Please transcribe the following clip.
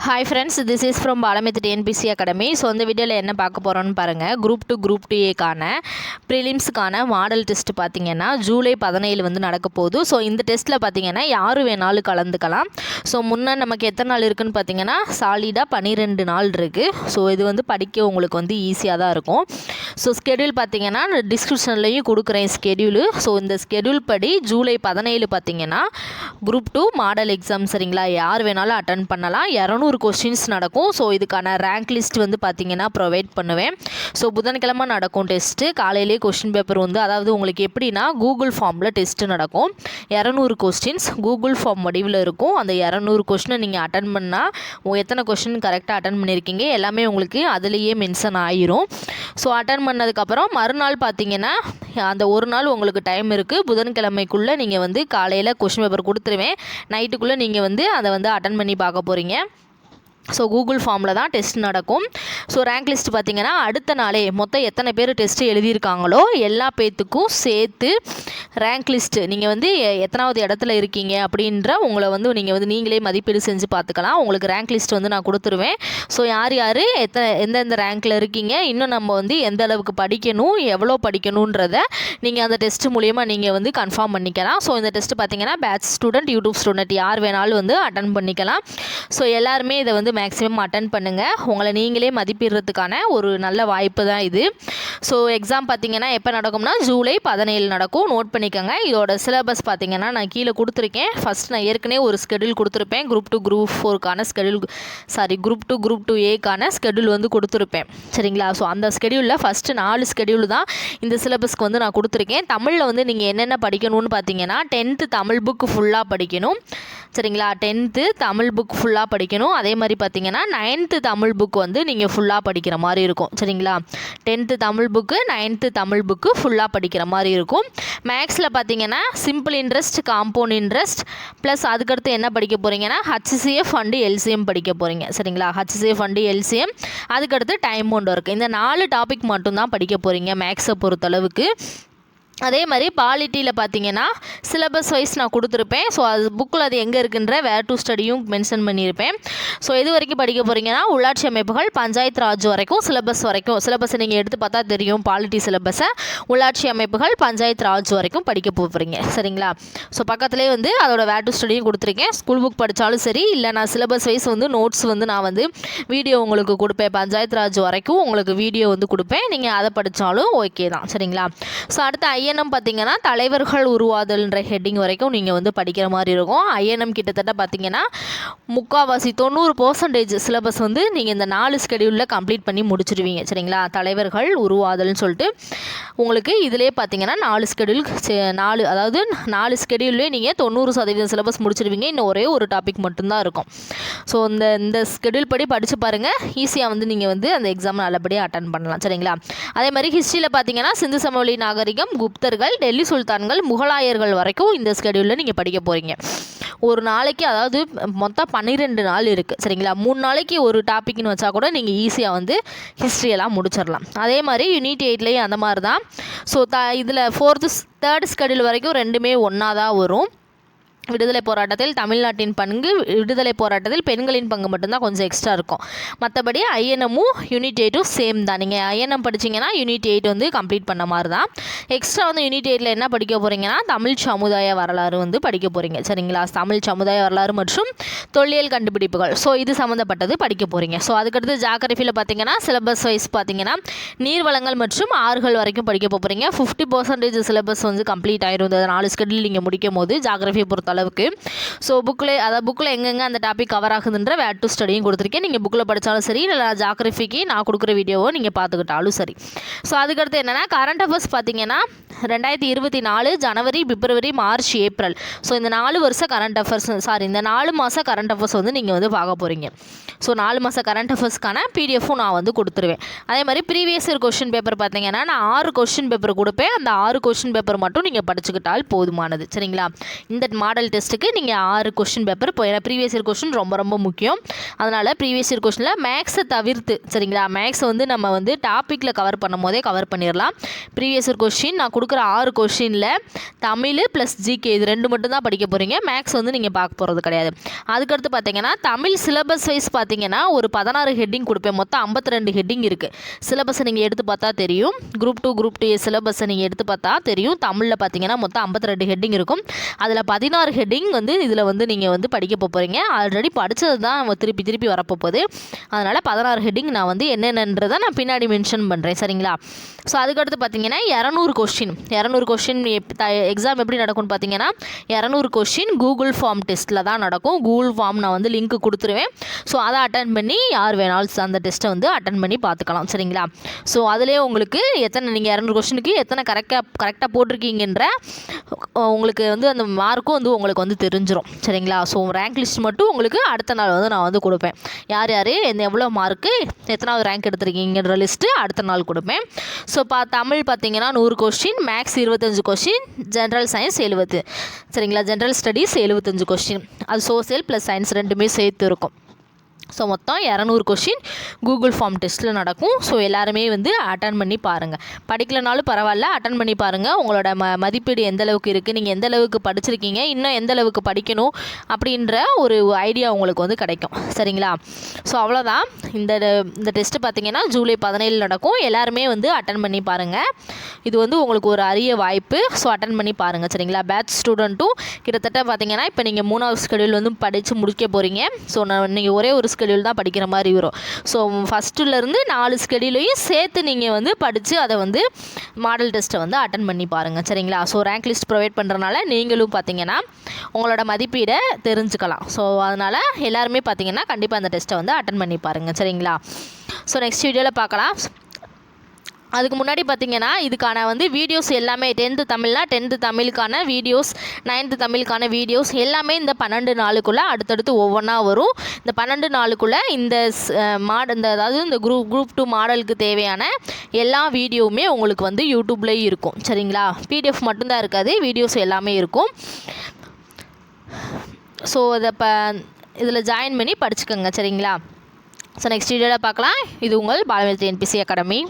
Hi friends, this is from பாலமித் TNPSC academy. So இந்த வீடியோவில் என்ன பார்க்க போகிறோன்னு பாருங்கள். குரூப் 2 ஏக்கான ப்ரிலிம்ஸுக்கான மாடல் டெஸ்ட் பார்த்திங்கன்னா ஜூலை 17 வந்து நடக்க போகுது. ஸோ இந்த டெஸ்ட்டில் பார்த்திங்கன்னா யார் வேணாலும் கலந்துக்கலாம். ஸோ முன்னே நமக்கு எத்தனை நாள் இருக்குதுன்னு பார்த்திங்கன்னா சாலிடாக 12 நாள் இருக்குது. ஸோ இது வந்து படிக்க உங்களுக்கு வந்து ஈஸியாக தான் இருக்கும். ஸோ ஸ்கெடியூல் பார்த்திங்கன்னா டிஸ்கிரிப்ஷன்லேயும் கொடுக்குறேன் ஸ்கெடியூலு. ஸோ இந்த ஸ்கெடியூல் படி ஜூலை 17 பார்த்திங்கன்னா குரூப் 2 மாடல் எக்ஸாம் சரிங்களா, யார் வேணாலும் அட்டன் பண்ணலாம். 200 கொஸ்டின்ஸ் நடக்கும். ஸோ இதுக்கான ரேங்க் லிஸ்ட் வந்து பார்த்திங்கன்னா ப்ரொவைட் பண்ணுவேன். ஸோ புதன்கிழமை நடக்கும் டெஸ்ட்டு. காலையிலே கொஸ்டின் பேப்பர் வந்து அதாவது உங்களுக்கு எப்படின்னா கூகுள் ஃபார்மில் டெஸ்ட்டு நடக்கும். 200 கொஸ்டின்ஸ் கூகுள் ஃபார்ம் வடிவில் இருக்கும். அந்த 200 கொஸ்டினை நீங்கள் அட்டன் பண்ணால் எத்தனை கொஸ்டின் கரெக்டாக அட்டன் பண்ணியிருக்கீங்க எல்லாமே உங்களுக்கு அதுலேயே மென்ஷன் ஆயிரும். ஸோ அட்டன் பண்ணதுக்கப்புறம் மறுநாள் பார்த்திங்கன்னா அந்த ஒரு நாள் உங்களுக்கு டைம் இருக்குது. புதன்கிழமைக்குள்ளே நீங்கள் வந்து காலையில் கொஸ்டின் பேப்பர் கொடுத்துருவேன். நைட்டுக்குள்ளே நீங்கள் வந்து அதை வந்து அட்டன் பண்ணி பார்க்க போகிறீங்க. ஸோ கூகுள் ஃபார்மில் தான் டெஸ்ட் நடக்கும். ஸோ ரேங்க் லிஸ்ட் பார்த்திங்கன்னா அடுத்த நாளே மொத்தம் எத்தனை பேர் டெஸ்ட்டு எழுதியிருக்காங்களோ எல்லா பேர்த்துக்கும் சேர்த்து ரேங்க் லிஸ்ட்டு நீங்கள் வந்து எத்தனாவது இடத்துல இருக்கீங்க அப்படின்ற உங்களை வந்து நீங்கள் வந்து நீங்களே மதிப்பீடு செஞ்சு பார்த்துக்கலாம். உங்களுக்கு ரேங்க் லிஸ்ட் வந்து நான் கொடுத்துருவேன். ஸோ யார் எந்தெந்த ரேங்க்கில் இருக்கீங்க, இன்னும் நம்ம வந்து எந்த அளவுக்கு படிக்கணும், எவ்வளோ படிக்கணுன்றத நீங்கள் அந்த டெஸ்ட் மூலிமா நீங்கள் வந்து கன்ஃபார்ம் பண்ணிக்கலாம். ஸோ இந்த டெஸ்ட்டு பார்த்திங்கன்னா பேட்ச் ஸ்டூடெண்ட், யூடியூப் ஸ்டூடெண்ட் யார் வேணாலும் வந்து அட்டன் பண்ணிக்கலாம். ஸோ எல்லாருமே இதை வந்து மேக்ஸிமம் அட்டன் பண்ணுங்கள். உங்களை நீங்களே மதிப்பிடுறதுக்கான ஒரு நல்ல வாய்ப்பு தான் இது. ஸோ எக்ஸாம் பார்த்திங்கன்னா எப்போ நடக்கும்னா ஜூலை 17 நடக்கும். நோட் பண்ணிக்கோங்க. இதோட சிலபஸ் பார்த்திங்கன்னா நான் கீழே கொடுத்துருக்கேன். ஃபஸ்ட் நான் ஏற்கனவே ஒரு ஸ்கெடியூல் கொடுத்துருப்பேன். குரூப் 2 குரூப் 4க்கான ஸ்கெடியூல் குரூப் 2 ஏக்கான ஸ்கெடியூல் வந்து கொடுத்துருப்பேன் சரிங்களா. ஸோ அந்த ஸ்கெடியூலில் ஃபஸ்ட்டு 4 ஸ்கெடியூல் தான் இந்த சிலபஸ்க்கு வந்து நான் கொடுத்துருக்கேன். தமிழில் வந்து நீங்கள் என்னென்ன படிக்கணும்னு பார்த்தீங்கன்னா 10th தமிழ் புக்கு ஃபுல்லாக படிக்கணும் சரிங்களா. 10th தமிழ் புக் ஃபுல்லாக படிக்கணும். அதே மாதிரி பார்த்தீங்கன்னா 9th தமிழ் புக் வந்து நீங்கள் ஃபுல்லாக படிக்கிற மாதிரி இருக்கும் சரிங்களா. 10th Tamil book 9th Tamil book ஃபுல்லாக படிக்கிற மாதிரி இருக்கும். மேக்ஸில் பார்த்தீங்கன்னா simple interest, compound interest plus அதுக்கடுத்து என்ன படிக்க போகிறீங்கன்னா HCF அண்டு LCM படிக்க போகிறீங்க சரிங்களா. HCF அண்டு LCM அதுக்கடுத்து டைம் பவுண்ட் ஒர்க், இந்த 4 டாபிக் மட்டும்தான் படிக்க போகிறீங்க மேக்ஸை பொறுத்தளவுக்கு. அதே மாதிரி பாலிட்டியில் பார்த்தீங்கன்னா சிலபஸ் வைஸ் நான் கொடுத்துருப்பேன். ஸோ அது புக்கில் அது எங்கே இருக்குன்ற வேர் டு ஸ்டடியும் மென்ஷன் பண்ணியிருப்பேன். ஸோ இது வரைக்கும் படிக்க போகிறீங்கன்னா உள்ளாட்சி அமைப்புகள், பஞ்சாயத்து ராஜ் வரைக்கும் சிலபஸை நீங்கள் எடுத்து பார்த்தா தெரியும். பாலிட்டி சிலபஸை உள்ளாட்சி அமைப்புகள், பஞ்சாயத்து ராஜ் வரைக்கும் படிக்க போகிறீங்க சரிங்களா. ஸோ பக்கத்துலேயே வந்து அதோட வேர் டு ஸ்டடியும் கொடுத்துருக்கேன். ஸ்கூல் புக் படித்தாலும் சரி, இல்லை நான் சிலபஸ் வைஸ் வந்து நோட்ஸ் வந்து நான் வந்து வீடியோ உங்களுக்கு கொடுப்பேன். பஞ்சாயத்து ராஜ் வரைக்கும் உங்களுக்கு வீடியோ வந்து கொடுப்பேன். நீங்கள் அதை படித்தாலும் ஓகே தான் சரிங்களா. ஸோ அடுத்த ஐஎன்எம் பார்த்திங்கன்னா தலைவர்கள் உருவாதல்ன்ற ஹெட்டிங் வரைக்கும் நீங்கள் வந்து படிக்கிற மாதிரி இருக்கும். ஐஎன்எம் கிட்டத்தட்ட பார்த்திங்கன்னா 90% சிலபஸ் வந்து நீங்கள் இந்த 4 ஸ்கெடியூலில் கம்ப்ளீட் பண்ணி முடிச்சிடுவீங்க சரிங்களா. தலைவர்கள் உருவாதல்னு சொல்லிட்டு உங்களுக்கு இதிலே பார்த்திங்கன்னா 4 ஸ்கெடியூல் அதாவது 4 ஸ்கெடியூல்லே நீங்கள் 90% சிலபஸ் முடிச்சிடுவீங்க. இன்னும் ஒரே ஒரு டாபிக் மட்டும்தான் இருக்கும். ஸோ இந்த ஸ்கெடியூல் படி படித்து பாருங்கள். ஈஸியாக வந்து நீங்கள் வந்து அந்த எக்ஸாம் நல்லபடியாக அட்டன் பண்ணலாம் சரிங்களா. அதே மாதிரி ஹிஸ்ட்ரியில் பார்த்திங்கன்னா சிந்து சமவெளி நாகரிகம், குப்தர்கள், டெல்லி சுல்தான்கள், முகலாயர்கள் வரைக்கும் இந்த ஸ்கெடியூலில் நீங்கள் படிக்க போகிறீங்க. ஒரு நாளைக்கு அதாவது மொத்தம் 12 நாள் இருக்குது சரிங்களா. 3 நாளைக்கு ஒரு டாபிக்னு வச்சா கூட நீங்கள் ஈஸியாக வந்து ஹிஸ்ட்ரியெல்லாம் முடிச்சிடலாம். அதே மாதிரி யூனிட் 8லேயும் அந்த மாதிரி தான். ஸோ இதில் 3rd ஸ்கெடியூல் வரைக்கும் ரெண்டுமே ஒன்றா தான் வரும். விடுதலை போராட்டத்தில் தமிழ்நாட்டின் பங்கு, விடுதலை போராட்டத்தில் பெண்களின் பங்கு மட்டும்தான் கொஞ்சம் எக்ஸ்ட்ரா இருக்கும். மற்றபடி ஐஎன்எம்மும் யூனிட் 8ம் சேம் தான். நீங்கள் ஐஎன்எம் படிச்சிங்கன்னா யூனிட் 8 வந்து கம்ப்ளீட் பண்ண மாதிரி தான். எக்ஸ்ட்ரா வந்து யூனிட் 8ல் என்ன படிக்க போகிறீங்கன்னா தமிழ் சமுதாய வரலாறு வந்து படிக்க போகிறீங்க சரிங்களா. தமிழ் சமுதாய வரலாறு மற்றும் தொல்லியல் கண்டுபிடிப்புகள், ஸோ இது சம்மந்தப்பட்டது படிக்க போகிறீங்க. ஸோ அதுக்கடுத்து ஜாகிரஃபியில் பார்த்தீங்கன்னா சிலபஸ் வைஸ் பார்த்தீங்கன்னா நீர்வளங்கள் மற்றும் ஆறுகள் வரைக்கும் படிக்க போகிறீங்க. 50% சிலபஸ் வந்து கம்ப்ளீட் ஆயிரும். 4 ஸ்கெடியூல் நீங்கள் முடிக்கும் போது ஜாகிரஃபியை பொறுத்த அளவுக்கு. ஸோ புக்கில் எங்கெங்கே அந்த டாபிக் கவர் ஆகுதுன்ற வேர் டு ஸ்டடியும் கொடுத்துருக்கேன். நீங்கள் புக்கில் படித்தாலும் சரி, இல்லை ஜாகிரஃபிக்கு நான் கொடுக்குற வீடியோவோ நீங்கள் பார்த்துக்கிட்டாலும் சரி. ஸோ அதுக்கடுத்து என்னென்னா கரண்ட் அஃபேர்ஸ் பார்த்தீங்கன்னா 2024 ஜனவரி, பிப்ரவரி, மார்ச், ஏப்ரல். ஸோ இந்த 4 வருஷம் கரண்ட் அஃபேர்ஸ் இந்த 4 மாதம் கரண்ட் அஃபேர்ஸ் வந்து நீங்கள் வந்து பார்க்க போகிறீங்க. ஸோ 4 மாதம் கரண்ட் அஃபேர்ஸ்க்கான பிடிஎஃப்பும் நான் வந்து கொடுத்துருவேன். அதே மாதிரி ப்ரீவியஸ் இயர் கொஸ்டின் பேப்பர் பார்த்தீங்கன்னா நான் 6 கொஸ்டின் பேப்பர் கொடுப்பேன். அந்த 6 கொஸ்டின் பேப்பர் மட்டும் நீங்கள் படிச்சுக்கிட்டால் போதுமானது சரிங்களா. இந்த மாடல் டெஸ்ட்டுக்கு நீங்கள் 6 கொஸ்டின் பேப்பர் ஏன்னா ப்ரீவியஸ் இயர் கொஸ்டின் ரொம்ப ரொம்ப முக்கியம். அதனால் ப்ரீவியஸ் இயர் கொஸ்டினில் மேக்ஸை தவிர்த்து சரிங்களா, மேக்ஸ் வந்து நம்ம வந்து டாப்பிக்கில் கவர் பண்ணும் போதே கவர் பண்ணிடலாம். ப்ரீவியஸ் இயர் கொஸ்டின் நான் கொடுக்குற 6 கொஸ்டினில் தமிழ் ப்ளஸ் ஜிகே இது 2 மட்டும் தான் படிக்க போகிறீங்க. மேக்ஸ் வந்து நீங்கள் பார்க்க போகிறது கிடையாது. அதுக்கு அதுக்கடுத்து பார்த்தீங்கன்னா தமிழ் சிலபஸ் வைஸ் பார்த்தீங்கன்னா ஒரு 16 ஹெட்டிங் கொடுப்பேன். மொத்தம் 52 ஹெட்டிங் இருக்குது. சிலபஸை நீங்கள் எடுத்து பார்த்தா தெரியும். குரூப் 2 குரூப் 2 சிலபஸை நீங்கள் எடுத்து பார்த்தா தெரியும். தமிழில் பார்த்தீங்கன்னா மொத்தம் 52 ஹெட்டிங் இருக்கும். அதில் 16 ஹெட்டிங் வந்து இதில் வந்து நீங்கள் வந்து படிக்க போகிறீங்க. ஆல்ரெடி படித்தது தான் திருப்பி திருப்பி வரப்போகுது. அதனால் 16 ஹெட்டிங் நான் வந்து என்னென்னன்றதை நான் பின்னாடி மென்ஷன் பண்ணுறேன். சரிங்களா? ஸோ அதுக்கடுத்து பார்த்தீங்கன்னா 200 கொஸ்டின் எக்ஸாம் எப்படி நடக்கும்னு பார்த்தீங்கன்னா 200 கொஸ்டின் கூகுள் ஃபார்ம் டெஸ்ட்டில் தான் நடக்கும். கூகுள் ஃபார்ம் நான் வந்து லிங்க் கொடுத்துருவேன். ஸோ அதை அட்டன் பண்ணி யார் வேணாலும் அந்த டெஸ்ட்டை வந்து அட்டன் பண்ணி பார்த்துக்கலாம். சரிங்களா? ஸோ அதிலே உங்களுக்கு நீங்கள் 200 கொஸ்டினுக்கு எத்தனை கரெக்டாக போட்டிருக்கீங்கன்ற உங்களுக்கு வந்து அந்த மார்க்கும் வந்து உங்களுக்கு வந்து தெரிஞ்சிடும். சரிங்களா? ஸோ ரேங்க் லிஸ்ட் மட்டும் உங்களுக்கு அடுத்த நாள் வந்து நான் வந்து கொடுப்பேன். யார் எவ்வளோ மார்க்கு எத்தனாவது ரேங்க் எடுத்திருக்கீங்கன்ற லிஸ்ட்டு அடுத்த நாள் கொடுப்பேன். ஸோ தமிழ் பார்த்தீங்கன்னா 100 question, max 25 question, general science 70. சரிங்களா? General studies 75 question. அது சோசியல் ப்ளஸ் சயின்ஸ் ரெண்டுமே சேர்த்து இருக்கும். ஸோ மொத்தம் 200 கொஸ்டின் கூகுள் ஃபார்ம் டெஸ்ட்டில் நடக்கும். ஸோ எல்லாருமே வந்து அட்டன் பண்ணி பாருங்கள். படிக்கலனாலும் பரவாயில்ல, அட்டன் பண்ணி பாருங்கள். உங்களோட மதிப்பீடு எந்த அளவுக்கு இருக்குது, நீங்கள் எந்த அளவுக்கு படிச்சிருக்கீங்க, இன்னும் எந்த அளவுக்கு படிக்கணும் அப்படின்ற ஒரு ஐடியா உங்களுக்கு வந்து கிடைக்கும். சரிங்களா? ஸோ அவ்வளோதான். இந்த டெஸ்ட்டு பார்த்தீங்கன்னா ஜூலை 17 நடக்கும். எல்லாருமே வந்து அட்டன் பண்ணி பாருங்கள். இது வந்து உங்களுக்கு ஒரு அரிய வாய்ப்பு. ஸோ அட்டன் பண்ணி பாருங்கள். சரிங்களா? பேட்ச் ஸ்டூடெண்ட்டும் கிட்டத்தட்ட பார்த்தீங்கன்னா இப்போ நீங்கள் 3வது ஸ்கெடியூல் வந்து படித்து முடிக்க போகிறீங்க. ஸோ நீங்கள் ஒரே ஒரு ஸ்கெடியூல் தான் படிக்கிற மாதிரி வரும். ஸோ ஃபஸ்ட்டுலேருந்து 4 ஸ்கெடியூலையும் சேர்த்து நீங்கள் வந்து படித்து அதை வந்து மாடல் டெஸ்ட்டை வந்து அட்டன் பண்ணி பாருங்கள். சரிங்களா? ஸோ ரேங்க் லிஸ்ட் ப்ரொவைட் பண்ணுறதுனால நீங்களும் பார்த்தீங்கன்னா உங்களோட மதிப்பீடை தெரிஞ்சுக்கலாம். ஸோ அதனால் எல்லாருமே பார்த்தீங்கன்னா கண்டிப்பாக அந்த டெஸ்ட்டை வந்து அட்டன் பண்ணி பாருங்கள். சரிங்களா? ஸோ நெக்ஸ்ட் வீடியோவில் பார்க்கலாம். அதுக்கு முன்னாடி பார்த்தீங்கன்னா இதுக்கான வந்து வீடியோஸ் எல்லாமே 10th தமிழ்னா 10th தமிழுக்கான videos, 9th தமிழுக்கான videos எல்லாமே இந்த 12 நாளுக்குள்ளே அடுத்தடுத்து ஒவ்வொன்றா வரும். இந்த 12 நாளுக்குள்ளே இந்த அதாவது இந்த குரூப் 2 மாடலுக்கு தேவையான எல்லா வீடியோவுமே உங்களுக்கு வந்து யூடியூப்லேயும் இருக்கும். சரிங்களா? PDF மட்டும்தான் இருக்காது, வீடியோஸ் எல்லாமே இருக்கும். ஸோ இதை இதில் ஜாயின் பண்ணி படிச்சுக்கோங்க. சரிங்களா? ஸோ நெக்ஸ்ட் வீடியோவில் பார்க்கலாம். இது உங்கள் பாலமேந்திரி NPC அகாடமி.